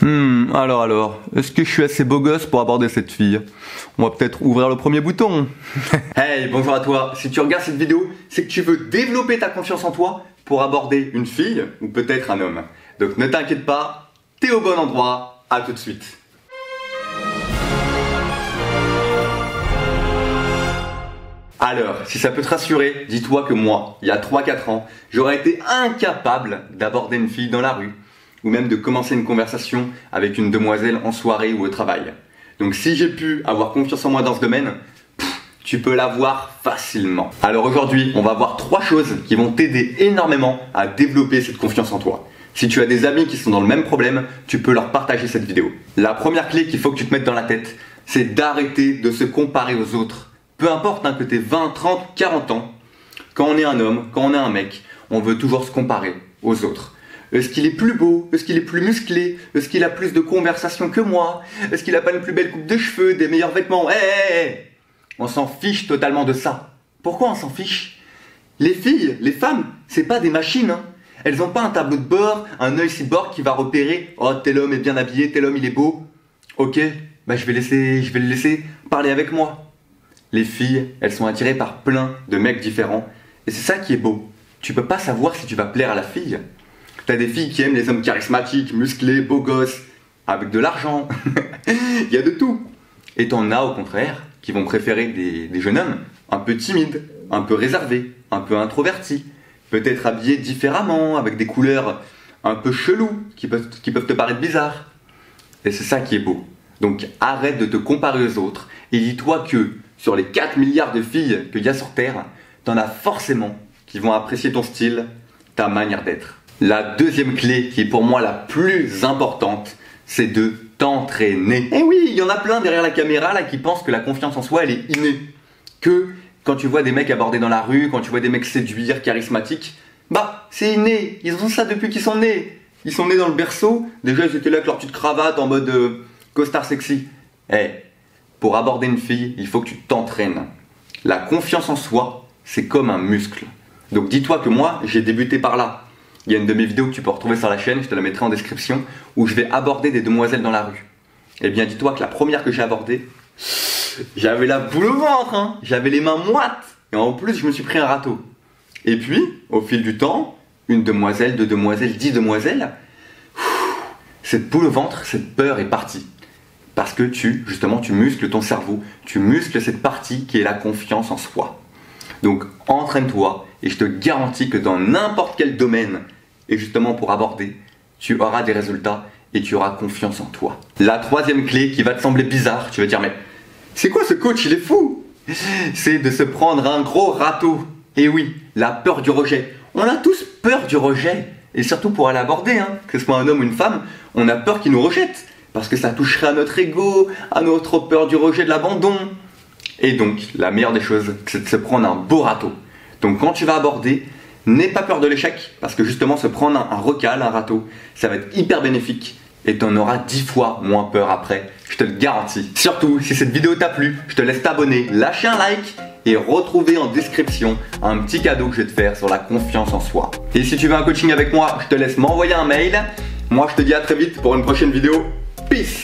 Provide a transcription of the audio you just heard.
Alors, est-ce que je suis assez beau gosse pour aborder cette fille? On va peut-être ouvrir le premier bouton. Hey, bonjour à toi. Si tu regardes cette vidéo, c'est que tu veux développer ta confiance en toi pour aborder une fille ou peut-être un homme. Donc ne t'inquiète pas, t'es au bon endroit. À tout de suite. Alors, si ça peut te rassurer, dis-toi que moi, il y a 3-4 ans, j'aurais été incapable d'aborder une fille dans la rue ou même de commencer une conversation avec une demoiselle en soirée ou au travail. Donc si j'ai pu avoir confiance en moi dans ce domaine, tu peux l'avoir facilement. Alors aujourd'hui, on va voir 3 choses qui vont t'aider énormément à développer cette confiance en toi. Si tu as des amis qui sont dans le même problème, tu peux leur partager cette vidéo. La première clé qu'il faut que tu te mettes dans la tête, c'est d'arrêter de se comparer aux autres. Peu importe que tu aies 20, 30, 40 ans, quand on est un homme, quand on est un mec, on veut toujours se comparer aux autres. Est-ce qu'il est plus beau? Est-ce qu'il est plus musclé? Est-ce qu'il a plus de conversation que moi? Est-ce qu'il a pas une plus belle coupe de cheveux, des meilleurs vêtements? On s'en fiche totalement de ça. Pourquoi on s'en fiche? Les filles, les femmes, c'est pas des machines, hein. Elles n'ont pas un tableau de bord, un œil cyborg qui va repérer « Oh, tel homme est bien habillé, tel homme il est beau. Ok, bah je vais le laisser parler avec moi. » Les filles, elles sont attirées par plein de mecs différents. Et c'est ça qui est beau. Tu peux pas savoir si tu vas plaire à la fille. T'as des filles qui aiment les hommes charismatiques, musclés, beaux gosses, avec de l'argent. Il y a de tout. Et t'en as au contraire qui vont préférer des jeunes hommes un peu timides, un peu réservés, un peu introvertis. Peut-être habillés différemment, avec des couleurs un peu cheloues, qui peuvent te paraître bizarres. Et c'est ça qui est beau. Donc arrête de te comparer aux autres et dis-toi que sur les 4 milliards de filles qu'il y a sur Terre, t'en as forcément qui vont apprécier ton style, ta manière d'être. La deuxième clé, qui est pour moi la plus importante, c'est de t'entraîner. Et oui, il y en a plein derrière la caméra là qui pensent que la confiance en soi, elle est innée. Que quand tu vois des mecs aborder dans la rue, quand tu vois des mecs séduire, charismatiques, bah c'est inné, ils ont ça depuis qu'ils sont nés. Ils sont nés dans le berceau, déjà ils étaient là avec leur petite cravate en mode costard sexy. Pour aborder une fille, il faut que tu t'entraînes. La confiance en soi, c'est comme un muscle. Donc dis-toi que moi, j'ai débuté par là. Il y a une de mes vidéos que tu peux retrouver sur la chaîne, je te la mettrai en description, où je vais aborder des demoiselles dans la rue. Eh bien dis-toi que la première que j'ai abordée, j'avais la boule au ventre, hein. J'avais les mains moites. Et en plus, je me suis pris un râteau. Et puis, au fil du temps, une demoiselle, 2 demoiselles, 10 demoiselles, cette boule au ventre, cette peur est partie. Parce que tu muscles ton cerveau, tu muscles cette partie qui est la confiance en soi. Donc, entraîne-toi et je te garantis que dans n'importe quel domaine, et justement pour aborder, tu auras des résultats et tu auras confiance en toi. La troisième clé qui va te sembler bizarre, tu vas dire mais c'est quoi ce coach, il est fou? C'est de se prendre un gros râteau. Et oui, la peur du rejet. On a tous peur du rejet. Et surtout pour aller aborder, hein, que ce soit un homme ou une femme, on a peur qu'il nous rejette. Parce que ça toucherait à notre ego, à notre peur du rejet, de l'abandon. Et donc, la meilleure des choses, c'est de se prendre un beau râteau. Donc quand tu vas aborder, n'aie pas peur de l'échec. Parce que justement, se prendre un recal, un râteau, ça va être hyper bénéfique. Et tu en auras 10 fois moins peur après, je te le garantis. Surtout, si cette vidéo t'a plu, je te laisse t'abonner, lâcher un like et retrouver en description un petit cadeau que je vais te faire sur la confiance en soi. Et si tu veux un coaching avec moi, je te laisse m'envoyer un mail. Moi, je te dis à très vite pour une prochaine vidéo. Peace!